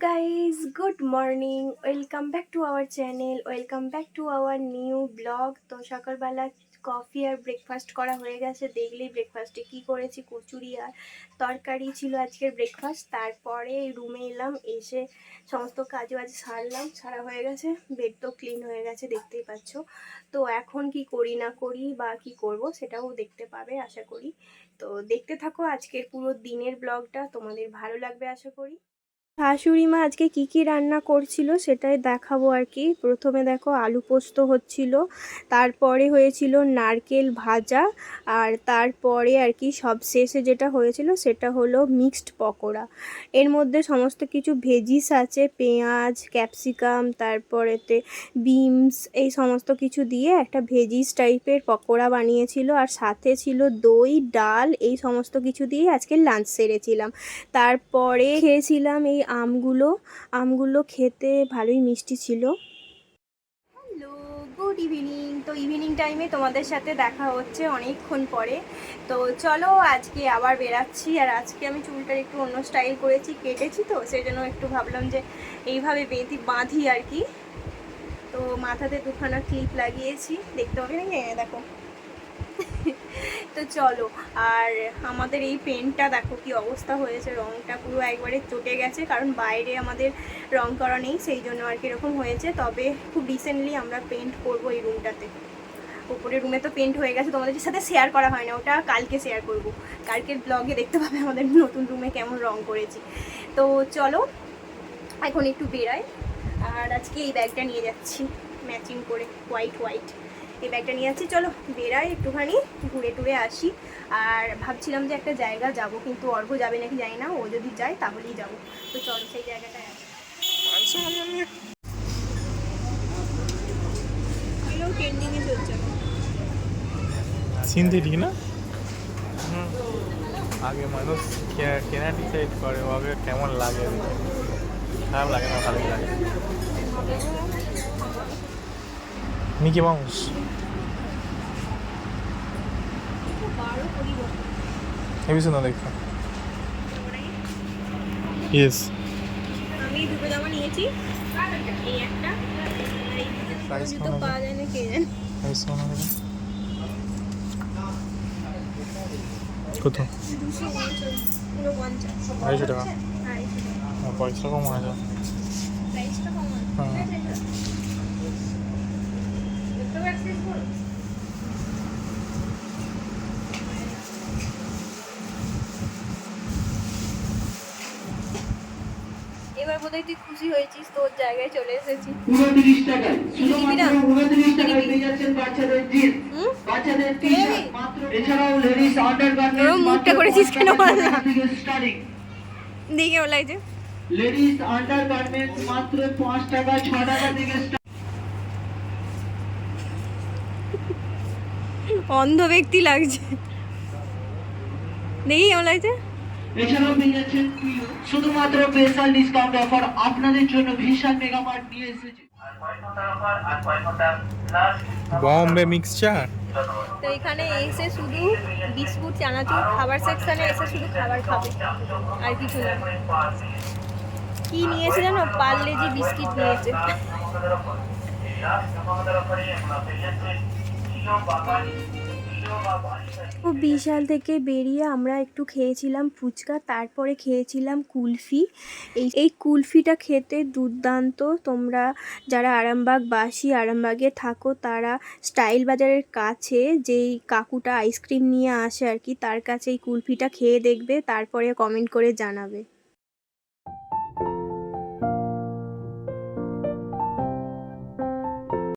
Guys, good morning. Welcome back to our channel, welcome back to our new blog. তো সকালবেলা coffee আর breakfast করা হয়ে গেছে। দেখলেই ব্রেকফাস্টে কি করেছি, কচুরি আর তরকারি ছিল আজকের ব্রেকফাস্ট। তারপরে রুমে এলাম, এসে সমস্ত কাজ বাজ সারলাম, সারা হয়ে গেছে, বেড তো ক্লিন হয়ে গেছে দেখতেই পাচ্ছ। তো এখন কি করি না করি বা কি করব সেটাও দেখতে পাবে আশা করি। তো দেখতে থাকো আজকের পুরো দিনের ব্লগটা, তোমাদের ভালো লাগবে আশা করি। শাশুড়ি মা আজকে কি কি রান্না করছিল সেটাই দেখাবো আর কি। প্রথমে দেখো আলু পোস্ত হচ্ছিল, তারপরে হয়েছিল নারকেল ভাজা, আর তারপরে আর কি সবশেষে যেটা হয়েছিল সেটা হলো মিক্সড পকোড়া। এর মধ্যে সমস্ত কিছু ভেজিস আছে, পেঁয়াজ, ক্যাপসিকাম, তারপরেতে বিনস, এই সমস্ত কিছু দিয়ে একটা ভেজিস টাইপের পকোড়া বানিয়েছিল। আর সাথে ছিল দই, ডাল, এই সমস্ত কিছু দিয়ে আজকে লাঞ্চ সেরেছিলাম। তারপরে খেয়েছিলাম এই আমগুলো খেতে ভালোই মিষ্টি ছিল। Hello, good evening. তো ইভিনিং টাইমে তোমাদের সাথে দেখা হচ্ছে অনেকক্ষণ পরে। তো চলো আজকে আবার বেরাচ্ছি। আর আজকে আমি চুলটার একটু অন্য স্টাইল করেছি, কেটেছি, তো সেই জন্য একটু ভাবলাম যে এইভাবে বাঁধি আর কি। তো মাথাতে দুখানা ক্লিপ লাগিয়েছি, দেখতে হবে নাকি, দেখো। তো চলো। আর আমাদের এই পেনটা দেখো কি অবস্থা হয়েছে, রঙটা পুরো একবারে চটে গেছে, কারণ বাইরে আমাদের রং করা নেই, সেই জন্য আর কি এরকম হয়েছে। তবে খুব রিসেন্টলি আমরা পেন্ট করব এই রুমটাতে। উপরের রুমে তো পেন্ট হয়ে গেছে, তোমাদের সাথে শেয়ার করা হয় না, ওটা কালকে শেয়ার করব। কালকের ব্লগে দেখতে পাবে আমাদের নতুন রুমে কেমন রং করেছি। তো চলো এখন একটু বেরাই। আর আজকে এই ব্যাগটা নিয়ে যাচ্ছি ম্যাচিং করে, হোয়াইট। এই ব্যাগটা নিয়ে যাচ্ছি, চলো বেরাই, একটুখানি ঘুরে টুরে আসি। আর ভাবছিলাম যে একটা জায়গা যাব, কিন্তু অর্ঘ যাবে নাকি জানি না, ও যদি যায় তাহলেই যাব। তো চলো সেই জায়গাটায় আসি। ট্রেন্ডিংয়ে চলছে সিনথেটিক না? আগে মানুষ কেনা ডিসাইড করে ওকে কেমন লাগে, খারাপ লাগে না, ভালোই লাগে। মিকি মাউস হেবি সুন্দর দেখতে। ইয়েস, আমি দুটো জামা নিয়েছি, এই একটা, প্রাইস জুতো পাওয়া যায় না কে জানে। প্রাইস কত? 249 টাকা। পয়সা কম আছে। হ্যাঁ, এবার বোধহয় তুই খুশি হয়েছিস, তোর জায়গায় চলে এসেছি। 29 টাকায় শুধুমাত্র 29 টাকায় পেয়ে যাচ্ছেন বাচ্চাদের জিন্স, বাচ্চাদের টি-শার্ট মাত্র। এছাড়াও লেডিস আন্ডারগার্মেন্টস মুখটা করেছিস কেন বলনা থেকে স্টার্টিং। দেখে কেমন লাগছে। লেডিস আন্ডারগার্মেন্টস মাত্র 5 টাকা 6 টাকা থেকে অন্ধ ব্যক্তি লাগছে, দেখি কেমন লাগছে। এছাড়াও পেয়ে যাচ্ছেন শুধুমাত্র স্পেশাল ডিসকাউন্ট অফার আপনাদের জন্য ভিশাল মেগা মার্ট নিয়ে এসেছে। বম্বে মিক্সচার। তো এখানে এসে শুধু বিস্কুট, চানাচুর, খাবার সেকশনে এসে শুধু খাবার খাবে, আর কিছু না। কি নিয়েছে জানো, পার্লেজি বিস্কিট নিয়েছে। ও বিশাল থেকে বেরিয়ে আমরা একটু খেয়েছিলাম ফুচকা, তারপরে খেয়েছিলাম কুলফি। এই কুলফিটা খেতে দুর্দান্ত। তোমরা যারা আরামবাগবাসী, আরামবাগে থাকো, তারা স্টাইল বাজারের কাছে যেই কাকুটা আইসক্রিম নিয়ে আসে আর কি, তার কাছে এই কুলফিটা খেয়ে দেখবে, তারপরে কমেন্ট করে জানাবে।